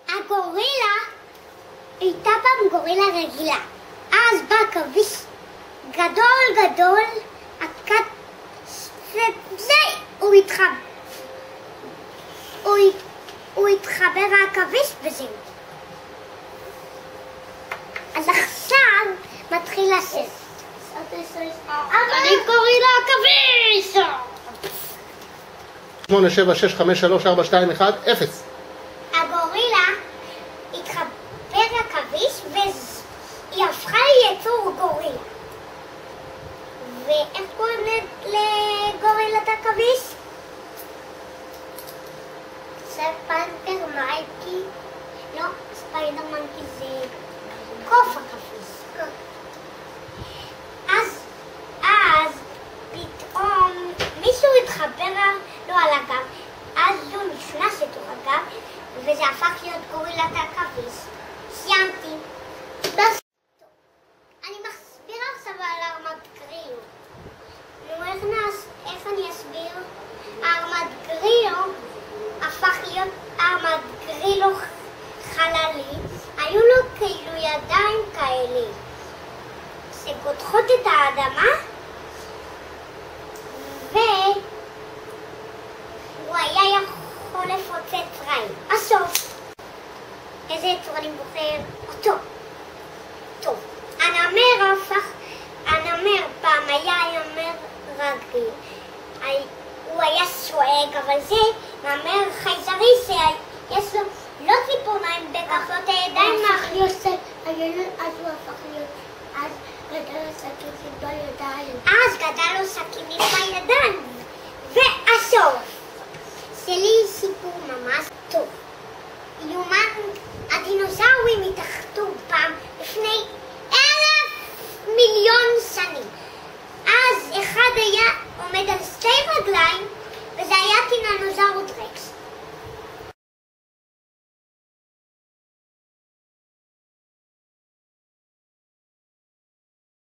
הגורילה הייתה פעם גורילה רגילה. אז בא עכביש גדול, הוא התחבר העכביש וזהו. אז עכשיו מתחיל הסרט. אני גורילה עכביש! 8, 7, 6, 5, 3, 4, 2, 1, 0. הגורילה התחבר עכביש והיא הפכה ליצור גורילה. ואיך קוראים לגורילת עכביש? ספיידר מנקי? לא, ספיידר מנקי זה קוף עכביש. אז פתאום מישהו התחבר לו על הגב, אז הוא נכנס לתוך הגב וזה הפך להיות גורילת עכביש. סיימתי. אני מסבירה עכשיו על ארמדגריו. נו, איך אני אסביר? ארמדגריו הפך להיות ארמדגריו חללי. היו לו כאילו ידיים כאלה שגותחות את האדמה, והוא היה יכול לפוצץ רעים. הסוף. איזה יצור אני בוחר? אותו. טוב. הנמר פעם היה נמר רגיל. הוא היה שואג, אבל זה נמר חייזרי שיש לו לא ציפורניים בכפות הידיים. אז הוא הפך להיות, אז גדל לו סכינים בידיים. והסוף. שלי סיפור ממש טוב. הדינוזאורים התאחדו פעם לפני 1,000,000,000 שנים. אז אחד היה עומד על 2 רגליים וזה היה טיננוזאורוס רקס.